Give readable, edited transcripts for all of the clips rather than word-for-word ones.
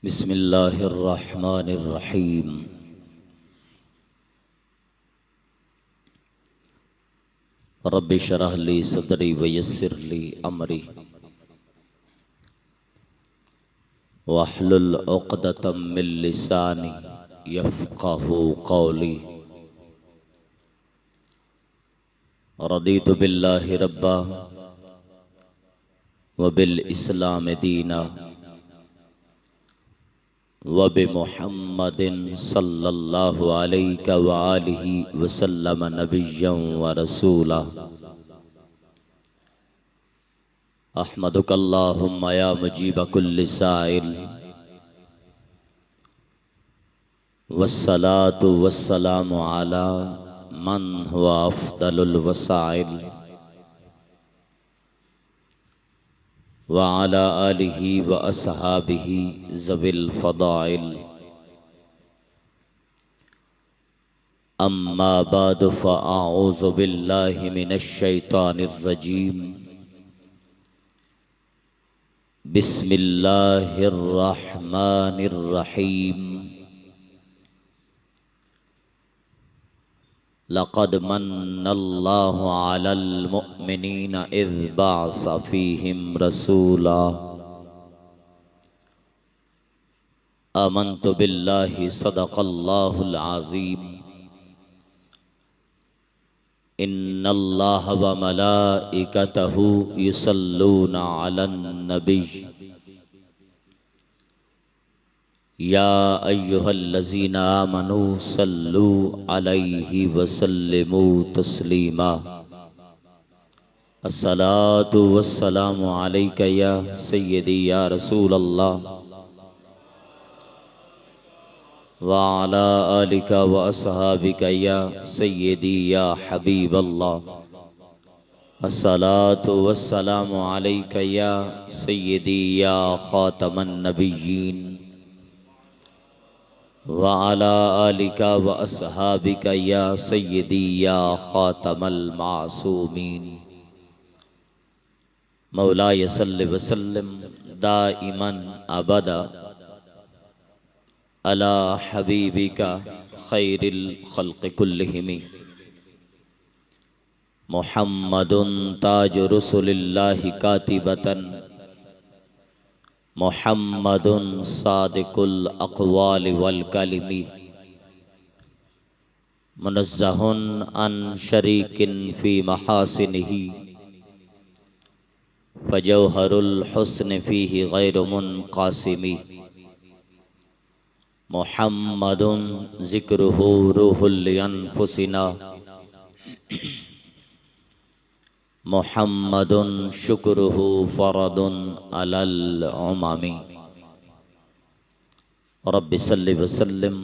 बिस्मिल्लाहिर्रहमानिर्रहीम। रब्बि शरह ली सदरी वयस्सिर ली अमरी वहलुल उक़दतम मिन लिसानी यफ़क़हू क़ौली। रदीतु बिल्लाहि रब्बा व बिल इस्लाम दीना व बि मुहम्मदिन सल्लल्लाहु अलैहि व आलिहि वसल्लम नबिय्यन व रसूला। अहमदुक अल्लाहुम्मा या मुजीब कुल्लि साइल वस्सलातु वस्सलामु अला मन हुवा अफ़्दलुल वसाइल व अला आलिहि व अस्हाबिहि ज़विल फ़दाइल। अम्मा बाद फ़अऊज़ु बिल्लाहि मिनश शैतानिर रजीम। बिस्मिल्लाहिर रहमानिर रहीम। लक़द मन्नल्लाहु अलल मुअ्मिनीना इज़ बअस फ़ीहिम रसूला। आमन्तु बिल्लाहि सदक़ल्लाहुल अज़ीम। इन्नल्लाह व मलाइकतहु युसल्लूना अलन नबी या अय्युहल्लज़ीना आमनू सल्लू अलैहि वसल्लिमू तस्लीमा। अस्सलातु वस्सलामु अलैका या सय्यदी या रसूलल्लाह व अला आलिका व अस्हाबिका या सय्यदी या हबीबल्लाह। अस्सलातु वस्सलामु अलैका या सय्यदी या खातमन नबिय्यीन व अला आलिका व अस्हाबिका या सय्यदी या खातमल मासूमीन। मौलाय सल्लि वसल्लिम दाइमन अबदा अला हबीबिका खैरिल खल्क़ि कुल्लिहिम। मुहम्मदुन ताजु रसूलिल्लाहि कातिबतन मुहम्मदुन सादिकुल अक़वालि वल कलिमी। मुनज़्ज़हुन अन शरीकिन फ़ी महासिनिही फ़जौहरुल हुस्न फ़ीहि गैरु मुनक़ासिमी। मुहम्मदुन ज़िक्रुहु रूहुल अनफुसिना मुहम्मदुन शुक्रुहु फ़रदुन अलल उममी। रब्बि सल्लि वसल्लिम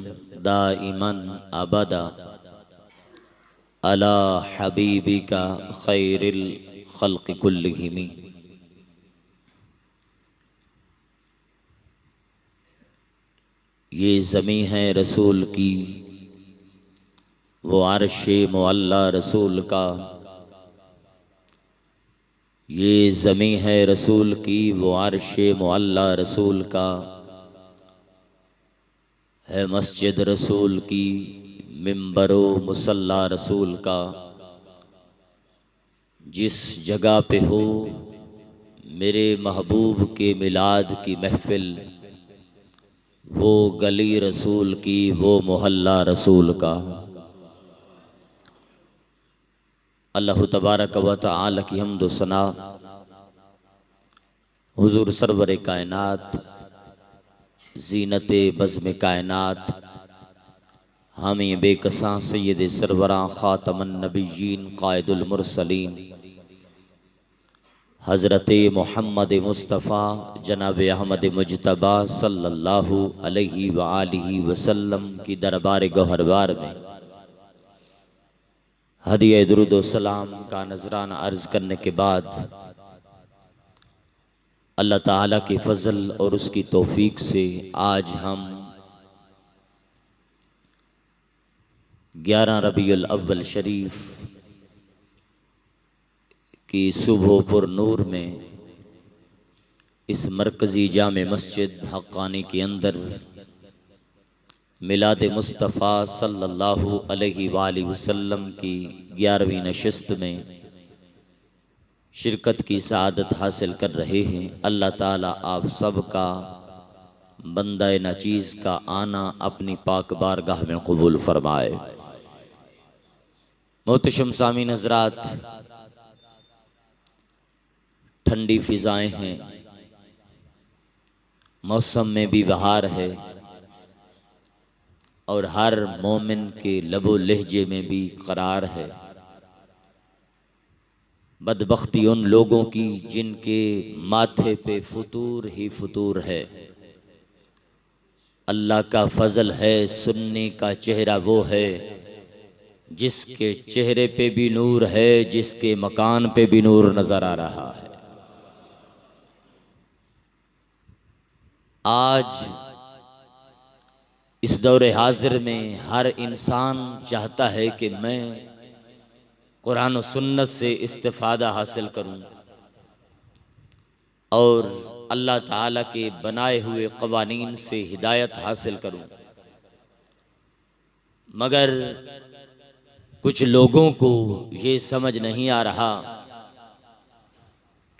दाइमन अबदा अला हबीबिका खैरिल खल्क़ि कुल्लिहिम। ये ज़मीं है रसूल की, वो अर्श-ए मुअल्ला रसूल का। ये ज़मीं है रसूल की, वो अर्श-ए मुअल्ला रसूल का। है मस्जिद रसूल की, मिंबरो मुसल्ला रसूल का। जिस जगह पे हो मेरे महबूब के मिलाद की महफिल, वो गली रसूल की, वो मोहल्ला रसूल का। अल्लाह तबारक व तआला की हम्द सना हुजूर सरवर कायनात, ज़ीनते बज़्म कायनात, हामी बेकसां सय्यद सरवरां ख़ातमन नबिय्यीन क़ाइदुल मुरसलीन हज़रत मोहम्मद मुस्तफ़ा जनाब अहमद मुजतबा सल्लल्लाहु अलैहि व आलिहि वसल्लम की दरबार गौहरवार में हदिया दुरूद व सलाम का नजराना अर्ज करने के बाद अल्लाह ताला के फजल और उसकी तौफीक से आज हम 11 रबीउल अव्वल शरीफ की सुबह पुर नूर में इस मरकज़ी जामे मस्जिद हक्कानी के अंदर मिलाद मुस्तफ़ा सल्लल्लाहु अलैहि वसल्लम की 11वीं नशिस्त में शिरकत की सआदत हासिल कर रहे हैं। अल्लाह ताला आप सब का बंदा नाचीज़ का आना अपनी पाक बारगाह में कबूल फरमाए। मोहतरम सामीन हज़रात, ठंडी फिजाएं हैं, मौसम में भी बहार है और हर मोमिन के लबो लहजे में भी करार है। बदबख्ती उन लोगों की जिनके माथे पे फतूर ही फतूर है। अल्लाह का फजल है, सुन्नी का चेहरा वो है जिसके चेहरे पे भी नूर है, जिसके मकान पे भी नूर नजर आ रहा है। आज इस दौरे हाजिर में हर इंसान चाहता है कि मैं कुरान और सुन्नत से इस्तिफादा हासिल करूं और अल्लाह ताला के बनाए हुए क़वानीन से हिदायत हासिल करूं। मगर कुछ लोगों को ये समझ नहीं आ रहा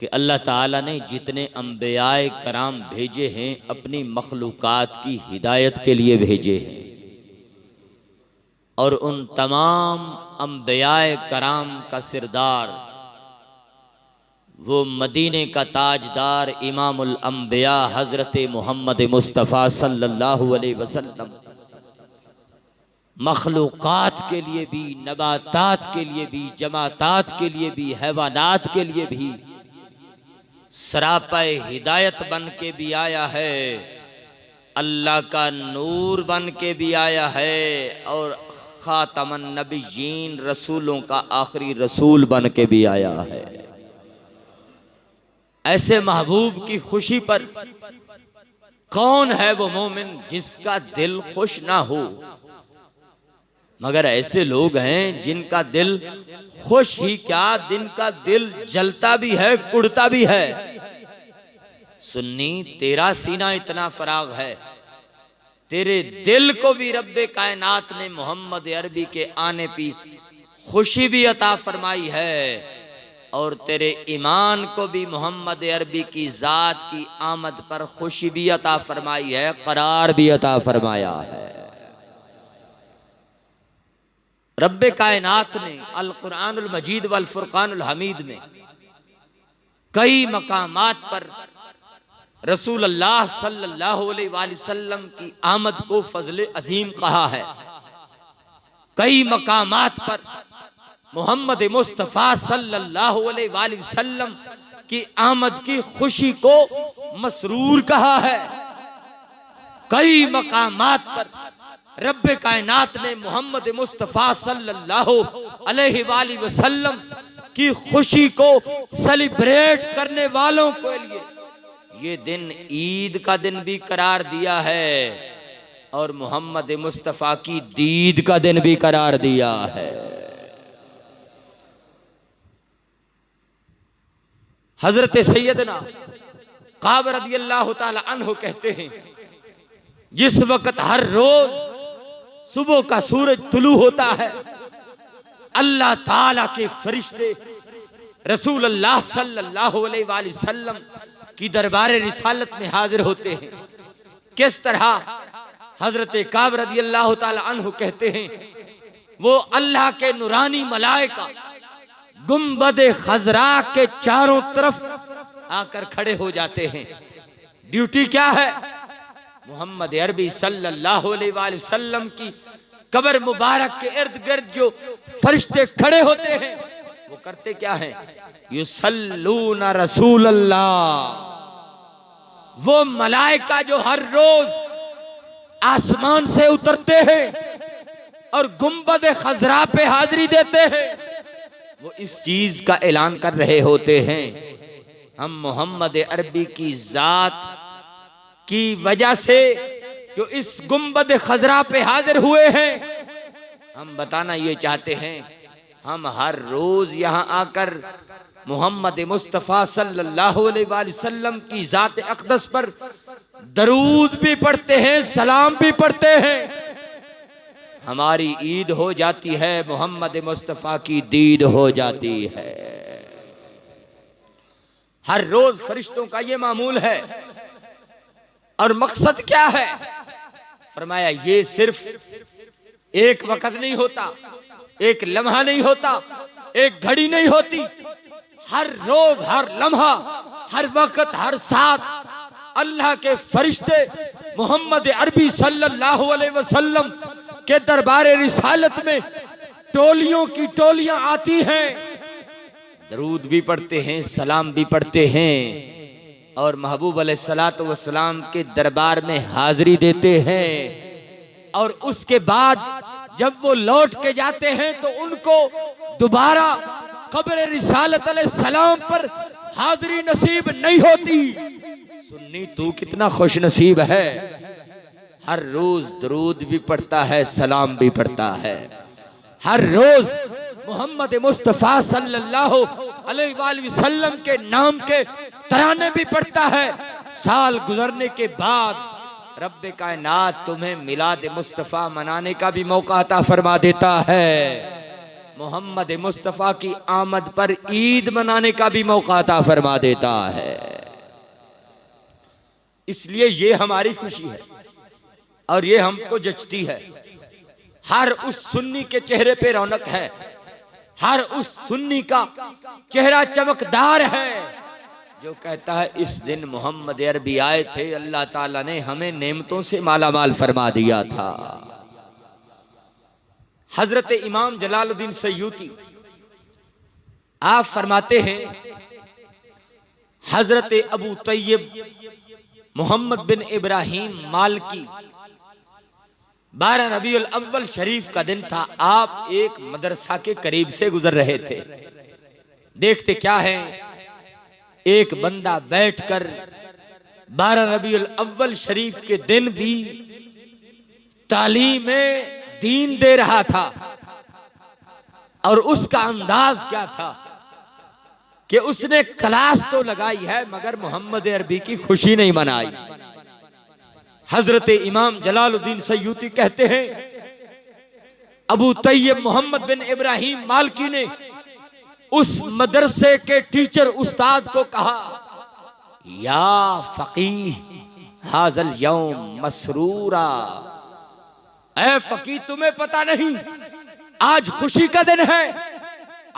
कि अल्लाह ताला ने जितने अंबियाए कराम भेजे हैं अपनी मखलूकात की हिदायत के लिए भेजे हैं और उन तमाम अंबियाए कराम का सिरदार, वो मदीने का ताजदार इमामुल अंबिया हजरत मोहम्मद मुस्तफ़ा सल्लल्लाहु अलैहि वसल्लम मखलूकात के लिए भी, नबातात के लिए भी, जमातात के लिए भी, हैवानात के लिए भी सरापाए हिदायत बन के भी आया है, अल्लाह का नूर बन के भी आया है और खातमन नबीयीन रसूलों का आखिरी रसूल बन के भी आया है। ऐसे महबूब की खुशी पर कौन है वो मोमिन जिसका दिल खुश ना हो? मगर ऐसे लोग हैं जिनका दिल खुश ही क्या, जिनका दिल जलता भी है, कुड़ता भी है। सुन्नी, तेरा सीना इतना फराग है, तेरे दिल को भी रब्बे कायनात ने मोहम्मद अरबी के आने की खुशी भी अता फरमाई है और तेरे ईमान को भी मोहम्मद अरबी की जात की आमद पर खुशी भी अता फरमाई है, करार भी अता फरमाया है। रब्बे कायनात ने अल कुरानुल मजीद वल फुरकानुल हमीद में कई मकामात पर रसूल अल्लाह सल्लल्लाहु अलैहि वसल्लम की आमद को फजल अजीम कहा है। कई मकामात पर मोहम्मद मुस्तफ़ा सल्लल्लाहु अलैहि वसल्लम की आमद की खुशी को मसरूर कहा है। कई मकामात पर रब्बे कायनात ने मोहम्मद मुस्तफ़ा सल्लल्लाहु अलैहि वसल्लम की खुशी को सेलिब्रेट करने वालों के लिए ये दिन ईद का दिन भी करार दिया है और मोहम्मद मुस्तफ़ा की दीद का दिन भी करार दिया है। हजरत सैयदना काब रदियल्लाहु ताला अन्हु कहते हैं, जिस वक्त हर रोज सुबह का सूरज तुलू होता है, अल्लाह ताला के फरिश्ते रसूल अल्लाह सल्लल्लाहु अलैहि वसल्लम की दरबारे रिसालत में हाजिर होते हैं। किस तरह हजरत काब रदियल्लाहु ताला अन्हु कहते हैं, वो अल्लाह के नूरानी मलाइका गुंबदे खजरा के चारों तरफ आकर खड़े हो जाते हैं। ड्यूटी क्या है? मोहम्मद अरबी सल्लल्लाहु अलैहि वसल्लम की कब्र मुबारक के इर्द गिर्द जो फरिश्ते खड़े होते हैं वो करते क्या है? युसल्लूना रसूल अल्लाह। वो मलाइका जो हर रोज आसमान से उतरते हैं और गुंबद खजरा पे हाजिरी देते हैं, वो इस चीज का ऐलान कर रहे होते हैं, हम मोहम्मद अरबी की जात की वजह से जो इस गुंबद खजरा पे हाजिर हुए हैं, हम बताना ये चाहते हैं, हम हर रोज यहाँ आकर मोहम्मद मुस्तफ़ा सल्लल्लाहु अलैहि वसल्लम की ज़ात अक़दस पर दरूद भी पढ़ते हैं, सलाम भी पढ़ते हैं। हमारी ईद हो जाती है, मोहम्मद मुस्तफ़ा की दीद हो जाती है। हर रोज फरिश्तों का ये मामूल है। और मकसद क्या है? फरमाया ये सिर्फ एक वक्त नहीं होता, एक लम्हा नहीं होता, एक घड़ी नहीं होती। हर रोज, हर लम्हा, हर वक्त, हर साथ अल्लाह के फरिश्ते मोहम्मद अरबी सल्लल्लाहु अलैहि वसल्लम के दरबारे रिसालत में टोलियों की टोलियां आती हैं, दरूद भी पढ़ते हैं, सलाम भी पढ़ते हैं और महबूब अलैहिस्सलातु वस्सलाम के दरबार में हाजिरी देते हैं। और उसके बाद जब वो लौट के जाते हैं तो उनको दोबारा कब्र रिसालत अलैहिस्सलाम पर हाजिरी नसीब नहीं होती। सुन्नी तू कितना खुश नसीब है, हर रोज दरूद भी पढ़ता है, सलाम भी पढ़ता है। हर रोज मोहम्मद मुस्तफ़ा सल्लल्लाहु अलैहि वसल्लम के नाम के तराने भी पढ़ता है। साल गुजरने के बाद रब्बे कायनात तुम्हें मिलाद मुस्तफ़ा मनाने का भी मौका अता फरमा देता है। मोहम्मद मुस्तफ़ा की आमद पर ईद मनाने का भी मौका अता फरमा देता है। इसलिए ये हमारी खुशी है और ये हमको जचती है। हर उस सुन्नी के चेहरे पे रौनक है, हर उस सुन्नी का चेहरा चमकदार है जो कहता है इस दिन मोहम्मद अरबी आए थे, अल्लाह ताला ने हमें नेमतों से मालामाल फरमा दिया था। हजरत इमाम जलालुद्दीन सयूती आप फरमाते हैं, हजरत अबू तैयब मोहम्मद बिन इब्राहिम मालकी 12 रबीउल अव्वल शरीफ का दिन था। आप एक मदरसा के करीब से गुजर रहे थे। देखते क्या है, एक बंदा बैठकर 12 रबीउल अव्वल शरीफ के दिन भी तालीम दीन दे रहा था। और उसका अंदाज क्या था कि उसने क्लास तो लगाई है मगर मोहम्मद अरबी की खुशी नहीं मनाई। हजरत इमाम जलालुद्दीन सयूती कहते हैं, अबू तैयब मोहम्मद बिन इब्राहिम मालकी ने उस मदरसे के टीचर उस्ताद को कहा, या फकीह हाज़ल यौम मसरूरा, ऐ फकीह तुम्हें पता नहीं आज खुशी का दिन है,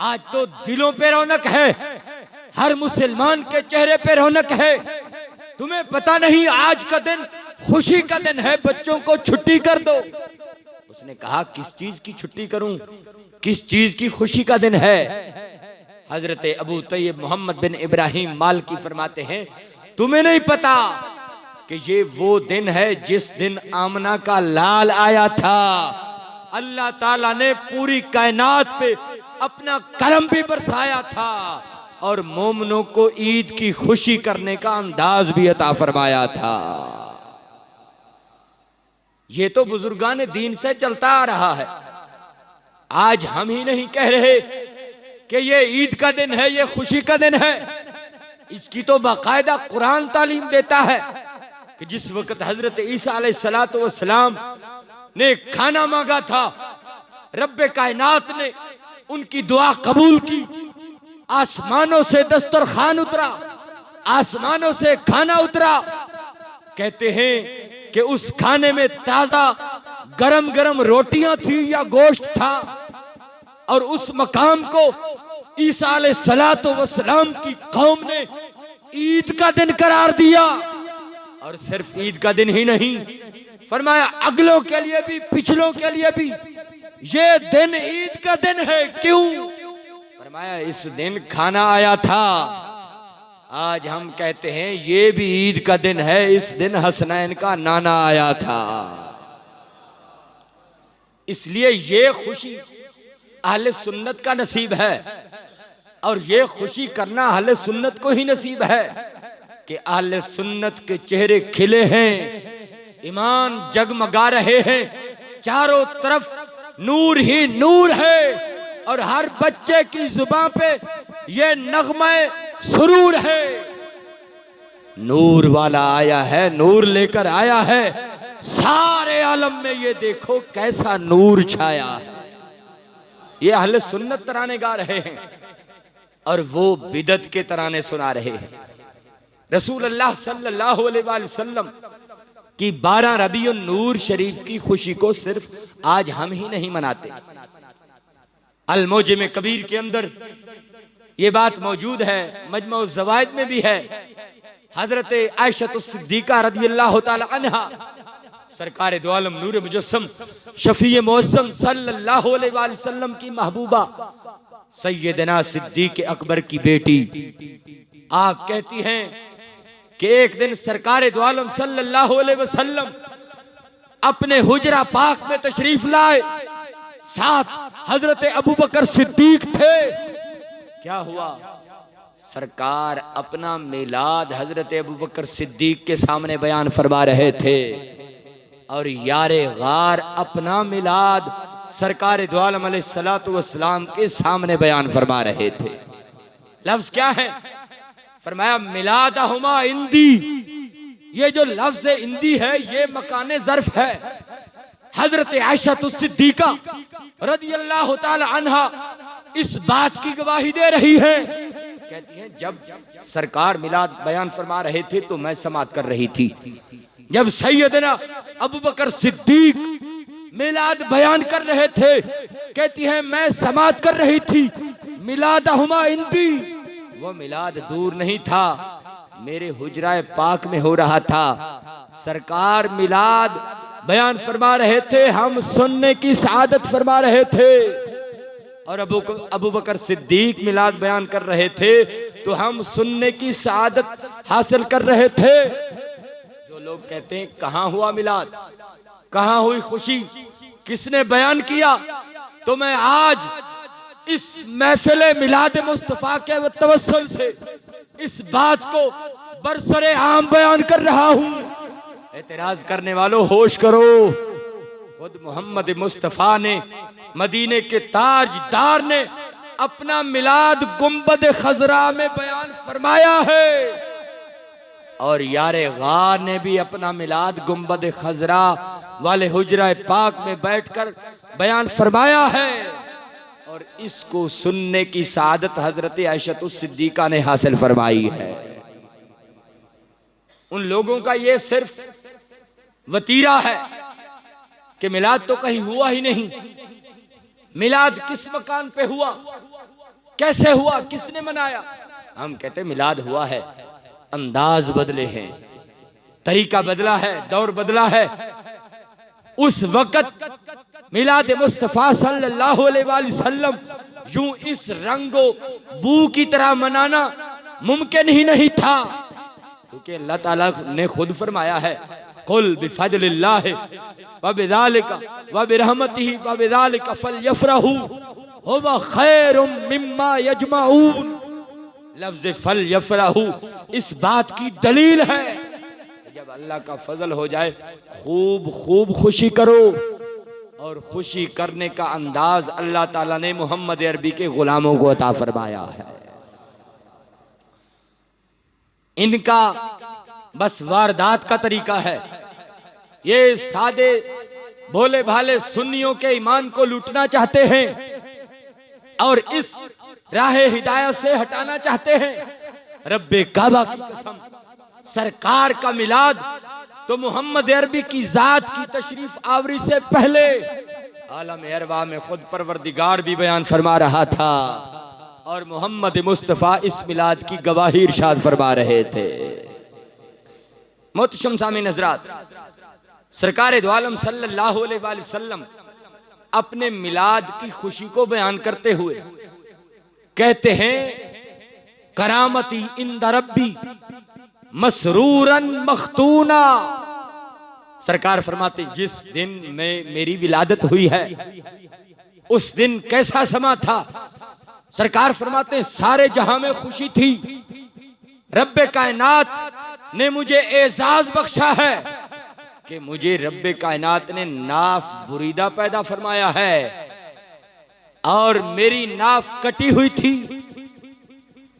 आज तो दिलों पे रौनक है, हर मुसलमान के चेहरे पे रौनक है। तुम्हें पता नहीं आज का दिन खुशी का दिन है, बच्चों को छुट्टी कर दो। उसने कहा किस चीज की छुट्टी करूं, किस चीज की खुशी का दिन है? हजरत अबू तैयब मोहम्मद बिन इब्राहिम मालकी फरमाते हैं, तुम्हें नहीं पता कि ये वो दिन है जिस दिन आमना का लाल आया था। अल्लाह ताला ने पूरी कायनात पे अपना करम भी बरसाया था और मोमनों को ईद की खुशी करने का अंदाज भी अता फरमाया था। ये तो बुजुर्गान दीन से चलता आ रहा है। आज हम ही नहीं कह रहे कि ये ईद का दिन है, ये खुशी का दिन है। इसकी तो बाकायदा कुरान तालीम देता है कि जिस वक्त हजरत ईसा अलैहिस्सलातु वस्सलाम ने खाना मांगा था, रब्बे कायनात ने उनकी दुआ कबूल की, आसमानों से दस्तरखान उतरा, आसमानों से खाना उतरा। कहते हैं कि उस खाने में ताजा गरम गरम रोटियां थी या गोश्त था। और उस मकाम को ईसा अलैहिस्सलातु वस्सलाम की कौम ने ईद का दिन करार दिया। और सिर्फ ईद का दिन ही नहीं, फरमाया अगलों के लिए भी, पिछलों के लिए भी ये दिन ईद का दिन है। क्यों? फरमाया इस दिन खाना आया था। आज हम कहते हैं ये भी ईद का दिन है, इस दिन हसनैन का नाना आया था। इसलिए ये खुशी अहले सुन्नत का नसीब है और ये खुशी करना अहले सुन्नत को ही नसीब है कि अहले सुन्नत के चेहरे खिले हैं, ईमान जगमगा रहे हैं, चारों तरफ नूर ही नूर है और हर बच्चे की जुबान पे ये नगमा सुरूर है। नूर वाला आया है, नूर लेकर आया है, सारे आलम में ये देखो कैसा नूर छाया है। ये अहले सुन्नत तराने गा रहे हैं और वो बिदत के तराने सुना रहे हैं। रसूल अल्लाह सल्लल्लाहु अलैहि वसल्लम की 12 रबीउन नूर शरीफ की खुशी को सिर्फ आज हम ही नहीं मनाते। अल मौजम कबीर के अंदर ये बात मौजूद है, मजमा ज़वाइद में भी है। हजरत आयशा सिद्दीका रदियल्लाहु ताला अन्हा, सरकार दो आलम नूर मुजस्सम शफी मुअज़्ज़म सल्लल्लाहु अलैहि वसल्लम की महबूबा सैयदना सिद्दीक अकबर की बेटी, आप कहती हैं कि एक दिन सरकार दो आलम सल्लल्लाहु अलैहि वसल्लम अपने हुजरा पाक में तशरीफ लाए, साथ हजरत अबू बकर सिद्दीक थे। क्या हुआ? सरकार अपना मिलाद हजरत अबू बकर सिद्दीक के सामने बयान फरमा रहे थे और यारे गार अपना मिलाद सरकार दो आलम अलैहिस्सलातु वस्सलाम के सामने बयान फरमा रहे थे। लफ्ज क्या है? फरमाया मिलादहुमा इंदी। ये जो लफ्ज इंदी है ये मकाने ज़र्फ है। हजरत आयशा सिद्दीका रदियल्लाहु ताला अन्हा इस बात की गवाही दे रही है, कहती हैं जब सरकार मिलाद बयान फरमा रहे थे तो मैं समात कर रही थी। जब सैयदना अबू बकर सिद्दीक मिलाद बयान कर रहे थे, कहती हैं मैं समात कर रही थी। मिलादहुमा इंदी, वो मिलाद दूर नहीं था, मेरे हुजराए पाक में हो रहा था। सरकार मिलाद बयान फरमा रहे थे, हम सुनने की सआदत फरमा रहे थे, और अबू बकर सिद्दीक मिलाद बयान कर रहे थे तो हम सुनने की सआदत हासिल कर रहे थे। जो लोग कहते हैं कहाँ हुआ मिलाद, कहाँ हुई खुशी, किसने बयान किया, तो मैं आज इस महफिल मिलाद मुस्तफा के तवस्सुल से इस बात को बरसरे आम बयान कर रहा हूँ। एतराज करने वालों होश करो, खुद मोहम्मद मुस्तफा ने, मदीने के ताजदार ने अपना मिलाद गुंबद खजरा में बयान फरमाया है, और यारे गार ने भी अपना मिलाद गुंबद खजरा वाले हुजरा पाक में बैठकर बयान फरमाया है, और इसको सुनने की सआदत हजरत आयशा सिद्दीका ने हासिल फरमाई है। उन लोगों का ये सिर्फ वतीरा है कि मिलाद तो कहीं हुआ ही नहीं। मिलाद किस मकान पे हुआ, कैसे हुआ, किसने मनाया? हम कहते मिलाद हुआ है, अंदाज बदले हैं, तरीका बदला है, दौर बदला है। उस वक्त मिलाद मुस्तफा सल्लल्लाहु अलैहि वसल्लम यूं इस रंगो बू की तरह मनाना मुमकिन ही नहीं था, क्योंकि अल्लाह ताला ने खुद फरमाया है कुल बिफज़लिल्लाहि व बिज़ालिका व बिरहमतिही व बिज़ालिका फलयफ़रहू हुवा खैरुम मिम्मा यजमऊन। लफ्ज़ फलयफ़रहू इस बात की दलील है जब अल्लाह का फजल हो जाए खूब खूब खुशी करो, और खुशी करने का अंदाज अल्लाह ताला ने मोहम्मद अरबी के गुलामों को अता फरमाया है। इनका बस वारदात का तरीका है, ये सादे भोले भाले सुन्नियों के ईमान को लूटना चाहते हैं और इस राह हिदायत से हटाना चाहते हैं। रब्बे काबा की कसम, सरकार का मिलाद तो मोहम्मद अरबी की जात की तशरीफ आवरी से पहले आलम अरवा में खुद परवरदिगार भी बयान फरमा रहा था, और मोहम्मद मुस्तफ़ा इस मिलाद की गवाही इरशाद फरमा रहे थे। मोहतरम सामीन हज़रात, सरकार दो आलम सल्लल्लाहु अलैहि वसल्लम अपने मिलाद की खुशी को बयान करते हुए कहते हैं करामती इंद रब्बी मसरूरन मख्तूना। सरकार फरमाते जिस दिन में मेरी विलादत हुई है उस दिन कैसा समा था। सरकार फरमाते सारे जहां में खुशी थी, रब्बे कायनात ने मुझे एजाज बख्शा है कि मुझे रब्बे कायनात ने नाफ बुरीदा पैदा फरमाया है, और मेरी नाफ कटी हुई थी,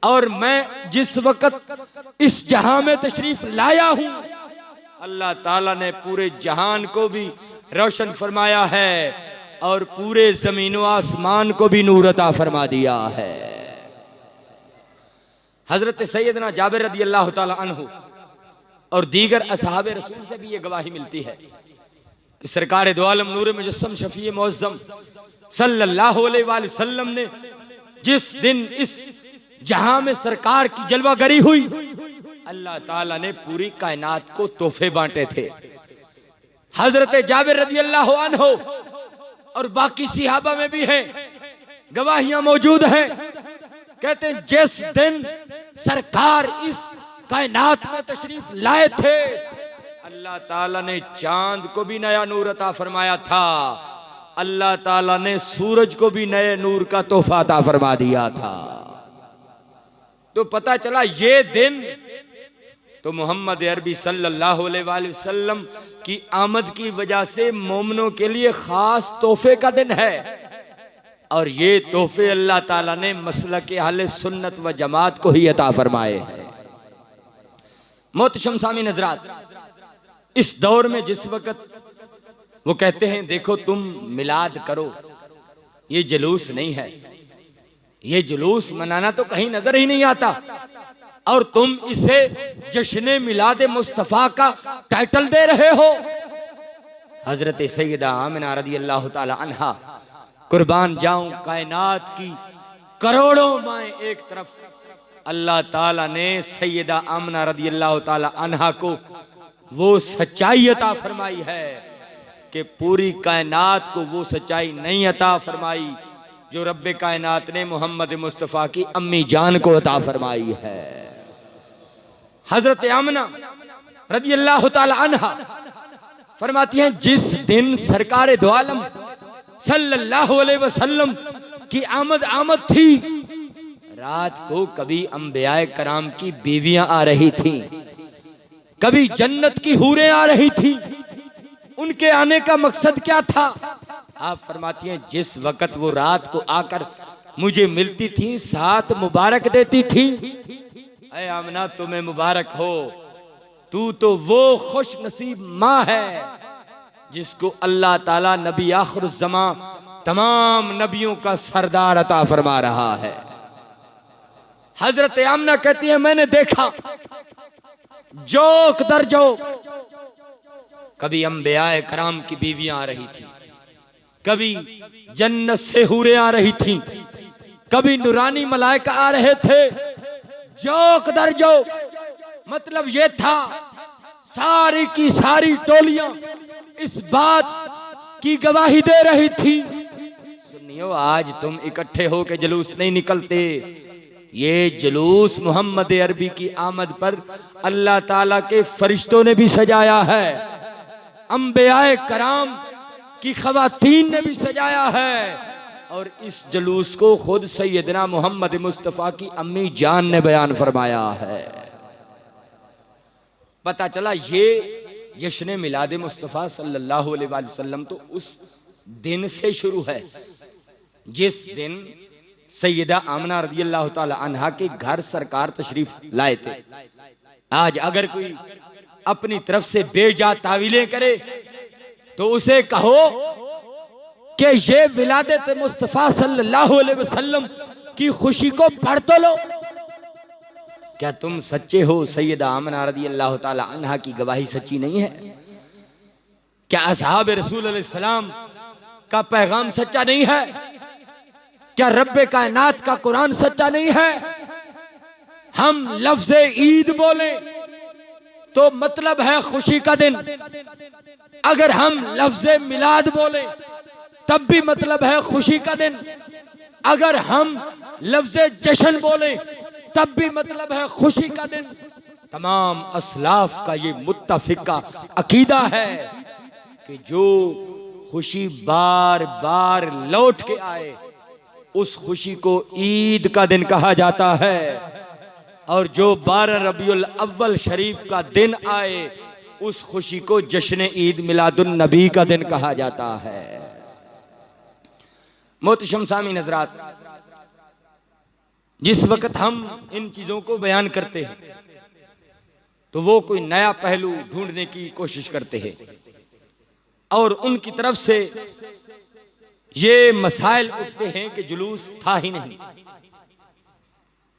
और मैं जिस वक्त इस जहां में तशरीफ लाया हूं, अल्लाह ताला ने पूरे जहान को भी रोशन फरमाया है और पूरे जमीन व आसमान को भी नूर अता फरमा दिया है। हजरत सैयदना जाबिर रदी अल्लाह ताला अन्हु और दीगर असहाबे रसूल से भी ये गवाही मिलती है कि सरकार दो आलम नूर मुजस्सम शफी मुअज्जम सल्लल्लाहु अलैहि वसल्लम ने जिस दिन इस जहां में सरकार की जलवागरी हुई, अल्लाह ताला ने पूरी कायनात को तोहफे बांटे थे। हजरत जाबिर रदी अल्लाह अन्हु और बाकी सिहाबा में भी हैं, गवाहियां मौजूद हैं। कहते हैं जिस दिन सरकार इस कायनात में तशरीफ लाए थे, अल्लाह ताला ने चांद को भी नया नूर अता फरमाया था, अल्लाह ताला ने सूरज को भी नए नूर का तोहफा अता फरमा दिया था। तो पता चला ये दिन तो मोहम्मद अरबी सल्लल्लाहु अलैहि वसल्लम की आमद की वजह से मोमिनों के लिए खास तोहफे का दिन है और ये तोहफे अल्लाह ताला ने मसलक अहले सुन्नत व जमात को ही अता फरमाए हैं। मोहतरम सामीन हज़रात, इस दौर में जिस वक्त वो कहते हैं देखो तुम मिलाद करो, ये जुलूस नहीं है, ये जुलूस मनाना तो कहीं नजर ही नहीं आता और तुम इसे जश्न मिलाद मुस्तफा का टाइटल दे रहे हो। हजरत सैयदा आमिना रदी अल्लाह ताला अन्हा, कुर्बान जाऊं कायनात की करोड़ों माएं एक तरफ, अल्लाह ताला ने सैयदा आमिना रदी अल्लाह ताला अन्हा को वो सच्चाई अता फरमाई है कि पूरी कायनात को वो सच्चाई नहीं अता फरमाई जो रब्बे कायनात ने मोहम्मद मुस्तफ़ा की अम्मी जान को अता फरमाई है। हजरत आमिना रदी अल्लाह ताला अन्हा फरमाती हैं जिस दिन सरकार दो आलम सल्लल्लाहु अलैहि वसल्लम की आमद थी, रात को कभी अंबियाए कराम की बीवियां आ रही थी, कभी जन्नत की हूरें आ रही थी। उनके आने का मकसद क्या था? आप फरमाती हैं जिस वक्त वो रात को आकर मुझे मिलती थी, साथ मुबारक देती थी, ऐ आमिना तुम्हें मुबारक हो, तू तो वो खुश नसीब माँ है जिसको अल्लाह ताला नबी आखिरुज़्ज़मा तमाम नबियों का सरदार अता फरमा रहा है। हजरत आमिना कहती है मैंने देखा जोक दर जोक, कभी अंबियाए कराम की बीवियां आ रही थी, कभी जन्नत से हूरें आ रही थी, कभी नूरानी मलाइका आ रहे थे, जोक दर जोक। मतलब ये था सारी की सारी टोलियां इस बात की गवाही दे रही थी, सुनियो आज तुम इकट्ठे होकर जुलूस नहीं निकलते, ये जुलूस मोहम्मद अरबी की आमद पर अल्लाह ताला के फरिश्तों ने भी सजाया है, अंबियाए कराम की खवातीन ने भी सजाया है और इस जुलूस को खुद सैयदना मोहम्मद मुस्तफ़ा की अम्मी जान ने बयान फरमाया है। पता चला ये जश्न मिलाद मुस्तफ़ा सल्लल्लाहु अलैहि वसल्लम तो उस दिन से शुरू है जिस दिन सैयदा आमिना रज़ी अल्लाह ताला अन्हा के घर सरकार तशरीफ लाए थे। आज अगर कोई अपनी तरफ से बेजा तावीलें करे तो उसे कहो कि ये विलादत मुस्तफ़ा सल्लल्लाहु अलैहि वसल्लम की खुशी को पढ़ तो लो। क्या तुम सच्चे हो? सैयदा आमिना रज़ी अल्लाह ताला अन्हा की गवाही सच्ची नहीं है? क्या असहाब रसूल अलैहि सलाम का पैगाम सच्चा नहीं है? क्या रब्बे कायनात का कुरान सच्चा नहीं है? हम लफ्ज़ ईद बोले तो मतलब है खुशी का दिन, अगर हम लफ्ज़ मिलाद बोले तब भी मतलब है खुशी का दिन, अगर हम लफ्ज़ जश्न बोले तब भी मतलब है खुशी का दिन। तमाम असलाफ का ये मुत्तफिका अकीदा है कि जो खुशी बार बार लौट के आए उस खुशी को ईद का दिन कहा जाता है और जो 12 रबीउल अव्वल शरीफ का दिन आए उस खुशी को जश्न ईद मिलादुन नबी का दिन कहा जाता है। मोहतरम सामीन हज़रात, जिस वक्त हम इन चीजों को बयान करते हैं तो वो कोई नया पहलू ढूंढने की कोशिश करते हैं और उनकी तरफ से ये मसाइल उठते हैं कि जुलूस था ही नहीं,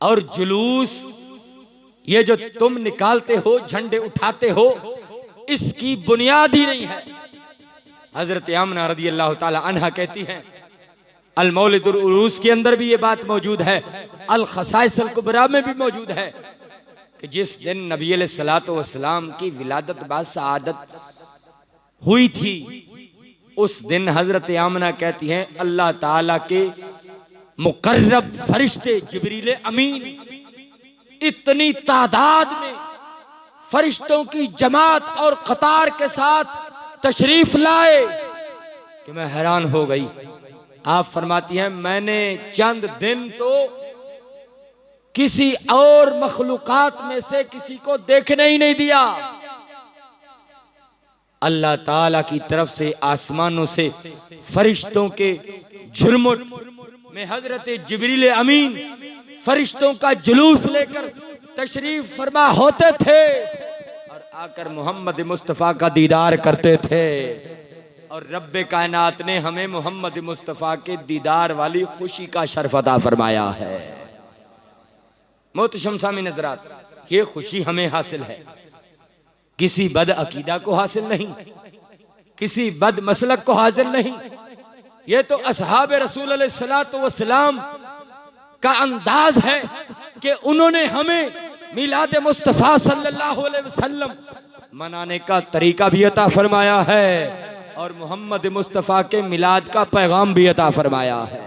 और जुलूस ये जो तुम निकालते हो, झंडे उठाते हो, इसकी बुनियाद ही नहीं है। हजरत आमना रदी अल्लाह ताला अन्हा कहती हैं, अल मौलिदुल उरूस के अंदर भी ये बात मौजूद है, अल खसाइस अल कुबरा में भी मौजूद है कि जिस दिन नबी अलैहिस्सलातु वस्सलाम की विलादत बा सआदत हुई थी, उस दिन हजरत आमना कहती हैं अल्लाह ताला के मुकर्रब फरिश्ते जिब्रील अमीन इतनी तादाद में फरिश्तों की जमात और कतार के साथ तशरीफ लाए कि मैं हैरान हो गई। आप फरमाती हैं मैंने चंद दिन तो किसी और मखलूकात में से किसी को देखने ही नहीं दिया। अल्लाह ताला की तरफ से आसमानों से फरिश्तों के झुरमुट में हजरत जिब्रील अमीन फरिश्तों का जुलूस लेकर तशरीफ फरमा होते थे और आकर मोहम्मद मुस्तफ़ा का दीदार करते थे, और रब्बे कायनात ने हमें मोहम्मद मुस्तफ़ा के दीदार वाली खुशी का शर्फ अता फरमाया है। मोहतरम सामी नज़रात, ये खुशी हमें हासिल है, किसी बद अकीदा को हासिल नहीं, किसी बद मसलक को हासिल नहीं। ये तो असहाब रसूल अलैहिस्सलातु वस्सलाम का अंदाज है कि उन्होंने हमें मिलाद मुस्तफ़ा सल्लल्लाहु अलैहि वसल्लम मनाने का तरीका भी अता फरमाया है और मोहम्मद मुस्तफ़ा के मिलाद का पैगाम भी अता फरमाया है।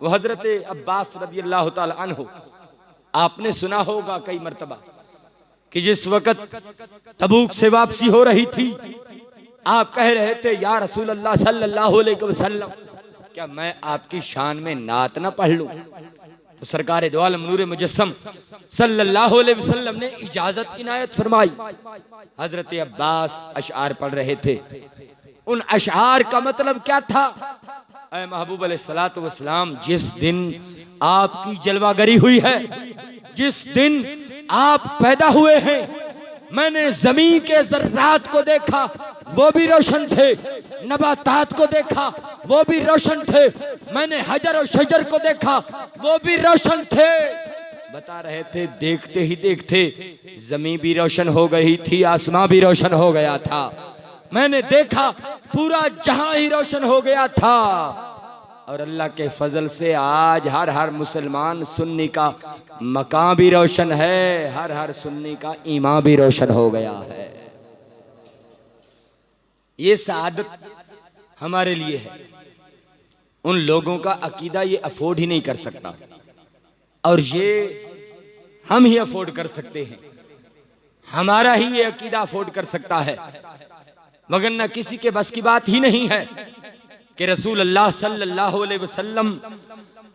वो हजरत अब्बास रज़ी अल्लाह ताला अन्हु, आपने सुना होगा कई मर्तबा कि जिस वक़्त तबूक से वापसी हो रही थी, आप कह रहे थे या रसूल अल्लाह सल्लल्लाहु अलैहि वसल्लम, क्या मैं आपकी शान में नात ना पढ़ लूं? तो सरकार दो आलम नूर मुजस्सम सल्लल्लाहु अलैहि वसल्लम ने इजाजत इनायत फरमाई। हजरत अब्बास अशआर पढ़ रहे थे। उन अशआर का मतलब क्या था? ऐ महबूब अलैहिस्सलातु वस्सलाम, जिस दिन आपकी जलवागरी हुई है, जिस दिन आप पैदा हुए हैं, मैंने जमीन के जर्रात को देखा, वो भी रोशन थे, नबातात को देखा, वो भी रोशन थे, मैंने हजर और शजर को देखा, वो भी रोशन थे। बता रहे थे देखते ही देखते जमीन भी रोशन हो गई थी, आसमां भी रोशन हो गया था। मैंने देखा पूरा जहां ही रोशन हो गया था, और अल्लाह के फजल से आज हर हर मुसलमान सुन्नी का मकाम भी रोशन है, हर हर सुन्नी का ईमान भी रोशन हो गया है। ये सआदत हमारे लिए है, उन लोगों का अकीदा ये अफोर्ड ही नहीं कर सकता, और ये हम ही अफोर्ड कर सकते हैं। हमारा ही ये अकीदा अफोर्ड कर सकता है, मगर न किसी के बस की बात ही नहीं है कि रसूल अल्लाह सल्लल्लाहु अलैहि वसल्लम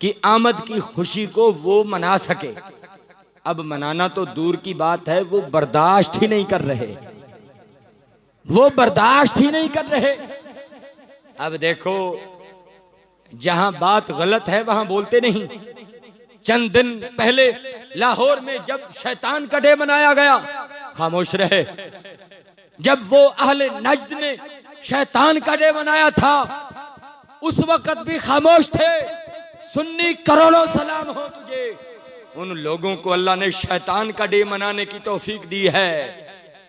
की आमद की खुशी को वो मना सके। अब मनाना तो दूर की बात है, वो बर्दाश्त ही नहीं कर रहे, वो बर्दाश्त ही नहीं कर रहे। अब देखो, जहां बात गलत है वहां बोलते नहीं। चंद दिन पहले लाहौर में जब शैतान का डे मनाया गया, खामोश रहे। जब वो अहले नज्द ने शैतान का डे मनाया था, उस वक्त भी खामोश थे। सुन्नी करोड़ों सलाम हो तुझे, उन लोगों को अल्लाह ने शैतान का डे मनाने की तौफीक दी है,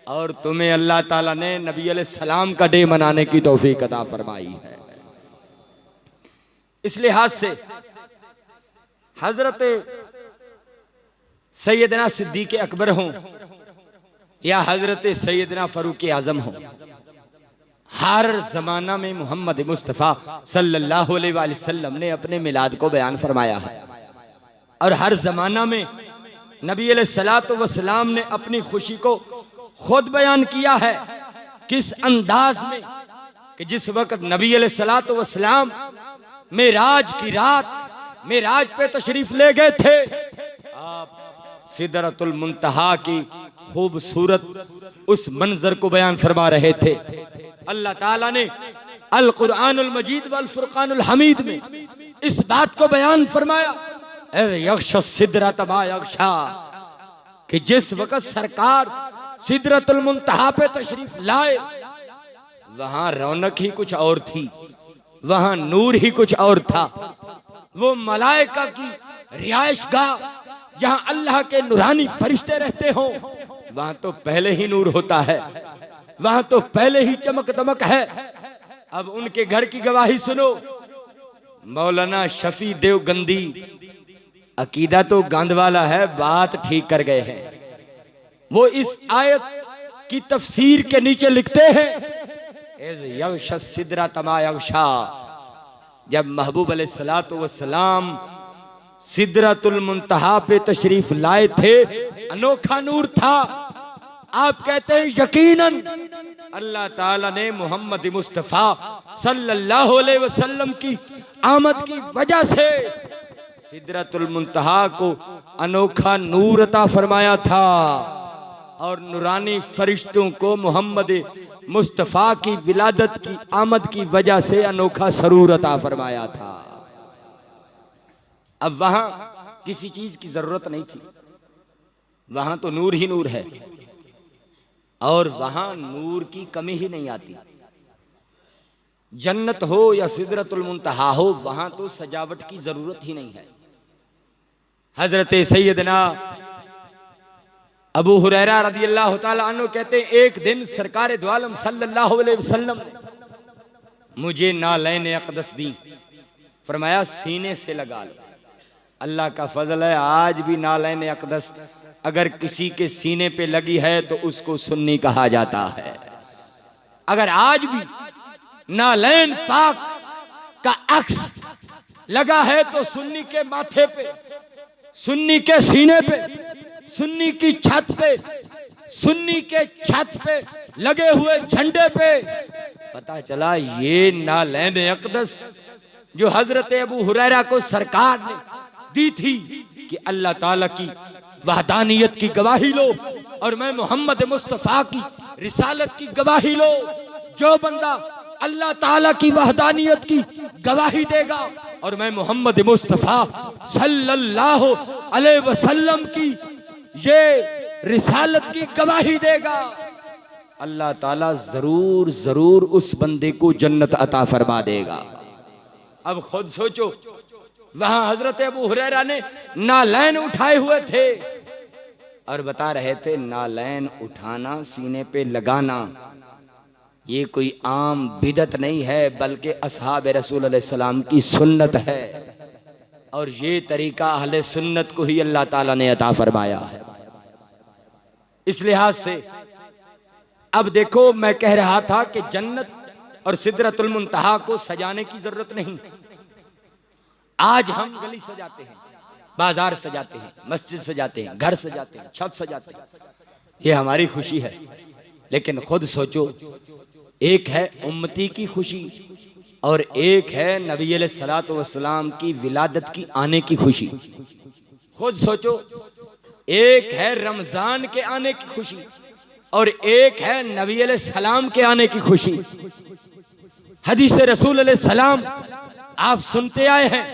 और तुम्हें अल्लाह ताला ने नबी अलैहिस्सलाम का डे मनाने की तौफीक अता फरमाई है। इस लिहाज से हजरत सैयदना सिद्दीक अकबर हों या हजरत सैयदना फारूक आजम हों, हर जमाना में मोहम्मद मुस्तफ़ा सल्लल्लाहु अलैहि वसल्लम ने अपने मिलाद को बयान फरमाया है, और हर जमाना में नबी अलैहिस्सलातु वस्सलाम ने अपनी खुशी को खुद बयान किया है। किस अंदाज में कि जिस वक्त नबी अलैहिस्सलातु वस्सलाम मेराज की रात मेराज पे तशरीफ ले गए थे, आप सिदरतुल मुंतहा की खूबसूरत उस मंजर को बयान फरमा रहे थे। अल्लाह ताला ने अल कुरानुल मजीद वल फुरकानुल हमीद में इस बात को बयान फरमाया यक्ष सिदरत मा यक्शा, कि जिस वक्त सरकार सिदरतुल मुंतहा पे तशरीफ लाए वहां रौनक ही कुछ और थी, वहां नूर ही कुछ और था। वो मलाइका की रिहाइशगाह जहां अल्लाह के नूरानी फरिश्ते रहते हो, वहां तो पहले ही नूर होता है, वहां तो पहले ही चमक दमक है। अब उनके घर की गवाही सुनो। मौलाना शफी देवगंदी, अकीदा तो गंद वाला है, बात ठीक कर गए हैं। वो इस आयत की तफसीर के नीचे लिखते हैं, सिदरा तमा यगशा, जब महबूब अलैहिस्सलातु वस्सलाम सिदरतुल मुंतहा पे तशरीफ लाए थे, अनोखा नूर था। आप कहते हैं यकीनन अल्लाह ताला ने मोहम्मद मुस्तफा सल्लल्लाहु अलैहि वसल्लम की आमद की वजह से सिदरतुल मुंतहा को अनोखा नूर अता फरमाया था और नूरानी फरिश्तों को मोहम्मद मुस्तफा की विलादत की आमद की वजह से अनोखा सरूर अता फरमाया था। अब वहां किसी चीज की जरूरत नहीं थी, वहां तो नूर ही नूर है और वहां नूर की कमी ही नहीं आती। जन्नत हो या सिदरतुल मुंतहा हो, वहां तो सजावट की जरूरत ही नहीं है। हजरत सैयदना अबू हुरैरा रदियल्लाहु ताला अन्हु कहते हैं, एक दिन सरकार दो आलम सल्लल्लाहु अलैहि वसल्लम मुझे नालैन अक़दस दी, फरमाया सीने से लगा लो। अल्लाह का फजल है, आज भी नालैन अक़दस अगर किसी के सीने पे लगी है तो उसको सुन्नी कहा जाता है। अगर आज भी नालैन पाक का अक्स लगा है तो सुन्नी के माथे पे, सुन्नी के सीने पे, सुन्नी की छत पे, सुन्नी के छत पे लगे हुए झंडे पे पता चला ये नालैन अक़दस जो हजरत अबू हुरैरा को सरकार ने दी थी कि अल्लाह ताला की वहदानियत की गवाही लो और मैं मोहम्मद मुस्तफा की रिसालत की गवाही लो। जो बंदा अल्लाह ताला की वहदानियत की गवाही देगा और मैं मोहम्मद मुस्तफा सल्लल्लाहु अलैहि वसल्लम की ये रिसालत की गवाही देगा, अल्लाह ताला जरूर जरूर उस बंदे को जन्नत अता फरमा देगा। अब खुद सोचो, वहां हजरत अबू हुरैरा ने नालैन उठाए हुए थे और बता रहे थे नालैन उठाना, सीने पे लगाना ये कोई आम बिदत नहीं है, बल्कि असहाब रसूल अलैहि सलाम की सुन्नत है और ये तरीका अहले सुन्नत को ही अल्लाह ताला ने अता फरमाया है। इस लिहाज से अब देखो, मैं कह रहा था कि जन्नत और सिदरतुल मुंतहा को सजाने की जरूरत नहीं। आज हम गली सजाते हैं, बाजार सजाते हैं, मस्जिद सजाते हैं, घर सजाते हैं, छत सजाते हैं, ये हमारी खुशी है। लेकिन खुद सोचो, एक है उम्मती की खुशी और एक है नबी अलैहिस्सलातु वस्सलाम की विलादत की आने की खुशी। खुद सोचो, एक है रमजान के आने की खुशी और एक है नबी अलैहिस्सलाम के आने की खुशी। हदीस रसूल अलैहिस्सलाम आप सुनते आए हैं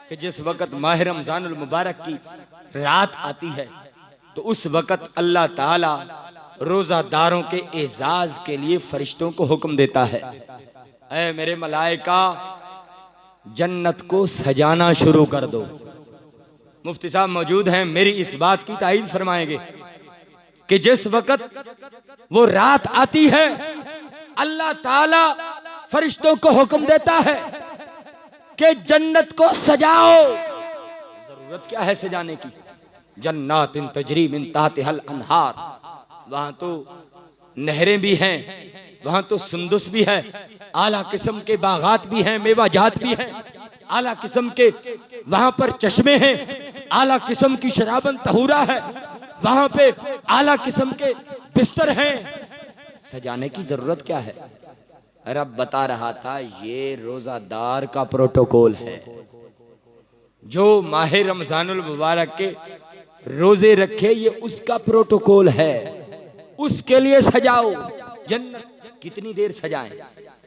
कि जिस वक़्त माह रमजानुल मुबारक की रात आती है तो उस वक़्त अल्लाह ताला रोजादारों के एजाज के लिए फरिश्तों को हुक्म देता है, ऐ मेरे मलाइका जन्नत को सजाना शुरू कर दो। मुफ्ती साहब मौजूद हैं, मेरी इस बात की तायीद फरमाएंगे कि जिस वक़्त वो रात आती है अल्लाह ताला फरिश्तों को हुक्म देता है कि जन्नत को सजाओ। जरूरत क्या है सजाने की? जन्नातिन तजरी मिन ताहतिहल अनहार, वहां तो नहरें भी हैं, वहां तो सुंदुस भी है, आला किस्म के बागात भी हैं, मेवाजात भी हैं, आला किस्म के वहां पर चश्मे हैं, आला किस्म की शराबन तहूरा है, वहां पे आला किस्म के बिस्तर हैं। सजाने की जरूरत क्या है? रब बता रहा था ये रोजादार का प्रोटोकॉल है। जो माह रमजानुल मुबारक के रोजे रखे ये उसका प्रोटोकॉल है, उसके लिए सजाओ। जन्नत कितनी देर सजाएं,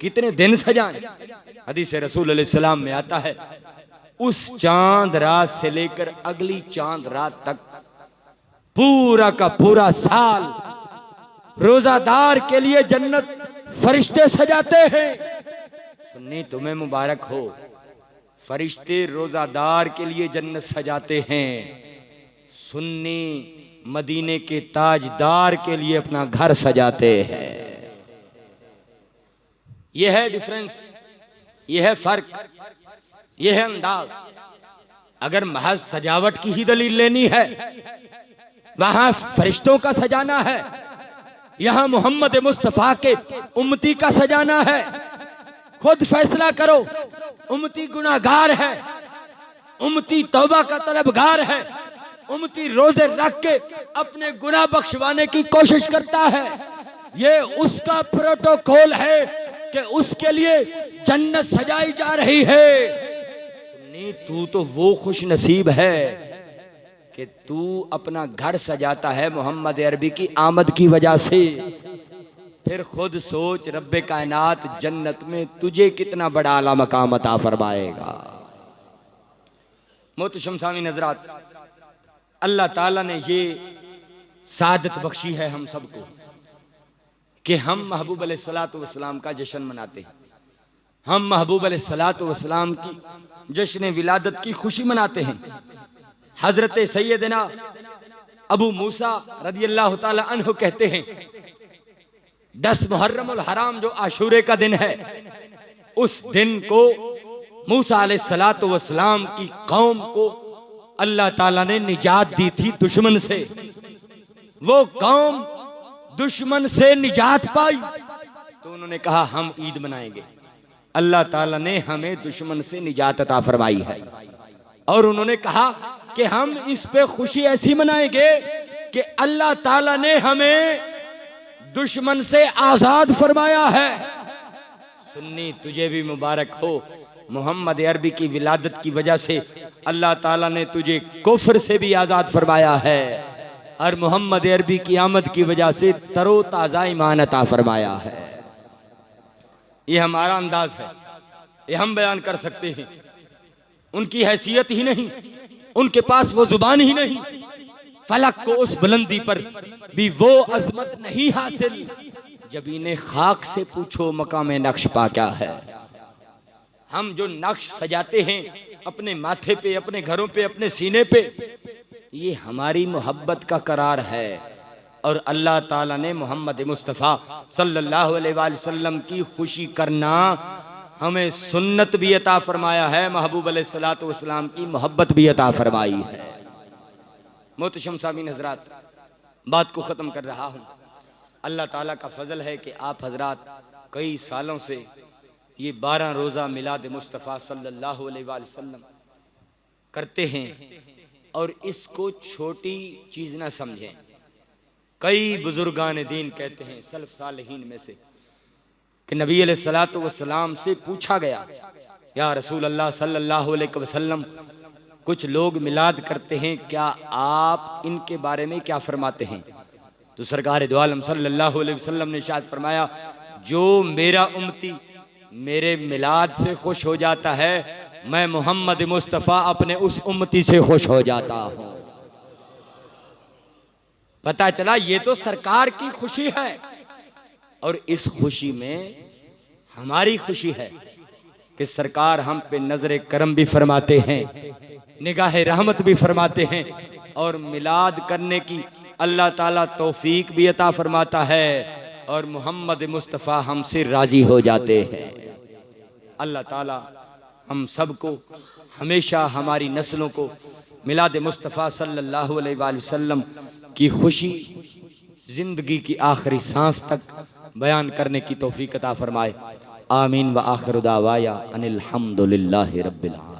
कितने दिन सजाएं? हदीस रसूल अलैहि सलाम में आता है उस चांद रात से लेकर अगली चांद रात तक पूरा का पूरा साल रोजादार के लिए जन्नत फरिश्ते सजाते हैं। सुन्नी तुम्हें मुबारक हो, फरिश्ते रोजादार के लिए जन्नत सजाते हैं। सुन्नी मदीने के ताजदार के लिए अपना घर सजाते हैं। यह है डिफरेंस, यह है फर्क, यह है अंदाज। अगर महज सजावट की ही दलील लेनी है, वहां फरिश्तों का सजाना है, यहां मोहम्मद मुस्तफा के उम्मती का सजाना है। खुद फैसला करो, उम्मती गुनाहगार है, उम्मती तौबा का तलबगार है, उम्मती रोजे रख के अपने गुनाह बख्शवाने की कोशिश करता है। ये उसका प्रोटोकॉल है कि उसके लिए जन्नत सजाई जा रही है। नहीं, तू तो वो खुश नसीब है कि तू अपना घर सजाता है मोहम्मद अरबी की आमद की वजह से। फिर खुद सोच, रब्बे कायनात जन्नत में तुझे कितना बड़ा आला मकाम अता फरमाएगा। मोहतरम सामीन हज़रात, अल्लाह ताला ने ये सादत बख्शी है हम सबको कि हम महबूब अलैहिस्सलातु वस्सलाम का जश्न मनाते हैं। हम महबूब अलैहिस्सलातु वस्सलाम की जश्न विलादत की खुशी मनाते हैं। हजरत सैयदना अबू मूसा रदियल्लाहु ताला अन्हु कहते हैं, 10 मुहर्रमुल हराम जो आशूरे का दिन है, उस दिन को मूसा अलैहिस्सलातु वस्सलाम की कौम को अल्लाह ताला ने निजात दी थी दुश्मन से। वो कौम दुश्मन से निजात पाई तो उन्होंने कहा हम ईद मनाएंगे। अल्लाह ताला ने हमें दुश्मन से निजात अता फरमाई है और उन्होंने कहा कि हम इस पे खुशी ऐसी मनाएंगे कि अल्लाह ताला ने हमें दुश्मन से आजाद फरमाया है। सुन्नी तुझे भी मुबारक हो, मोहम्मद अरबी की विलादत की वजह से अल्लाह ताला ने तुझे कुफ्र से भी आजाद फरमाया है और मोहम्मद अरबी की आमद की वजह से तरो ताज़ा ईमान अता फरमाया है। ये हमारा अंदाज है, ये हम बयान कर सकते हैं। उनकी हैसियत ही नहीं, उनके पास वो जुबान ही नहीं, फलक को उस बुलंदी पर भी वो अजमत नहीं हासिल। जब इन्हें खाक से पूछो मकाम नक्श पा क्या है। हम जो नक्श सजाते हैं अपने माथे पे, अपने घरों पे, अपने सीने पे, ये हमारी मोहब्बत का करार है। और अल्लाह ताला ने मोहम्मद मुस्तफ़ा सल्लल्लाहु अलैहि वसल्लम की खुशी करना हमें सुन्नत भी अता फरमाया है, महबूब अलैहिस्सलातु वस्सलाम की मोहब्बत भी अता फरमाई है। मोहतरम सामीन हज़रात, बात को ख़त्म कर रहा हूँ। अल्लाह ताला का फजल है कि आप हजरात कई सालों से ये 12 रोज़ा मिलाद मुस्तफ़ा सल्लल्लाहु अलैहि वसल्लम करते हैं और इसको छोटी चीज़ ना समझें। कई बुजुर्गान दीन कहते हैं सल्फ सालिहीन में से कि नबी अलैहिस्सलातु वस्सलाम से पूछा गया, या रसूल अल्लाह सल्लल्लाहु अलैहि वसल्लम, कुछ लोग मिलाद करते हैं, क्या आप इनके बारे में क्या फरमाते हैं? तो सरकार दो आलम सल्लल्लाहु अलैहि वसल्लम ने इरशाद फरमाया, जो मेरा उम्मती मेरे मिलाद से खुश हो जाता है, मैं मोहम्मद मुस्तफ़ा अपने उस उम्मती से खुश हो जाता हूँ। पता चला ये तो सरकार की खुशी है और इस खुशी में हमारी खुशी है कि सरकार हम पे नजर करम भी फरमाते हैं, निगाह रहमत भी फरमाते हैं और मिलाद करने की अल्लाह ताला तौफीक भी अता फरमाता है और मोहम्मद मुस्तफ़ा हमसे राजी हो जाते हैं। अल्लाह ताला हम सबको हमेशा हमारी नस्लों को मिलाद मुस्तफ़ा सल्लल्लाहु अलैहि वसल्लम की खुशी जिंदगी की आखिरी सांस तक बयान करने की तौफीक अता फरमाए। आमीन व आखिर दावाया अनिल हम्दुलिल्लाहि रब्बिल आलमीन।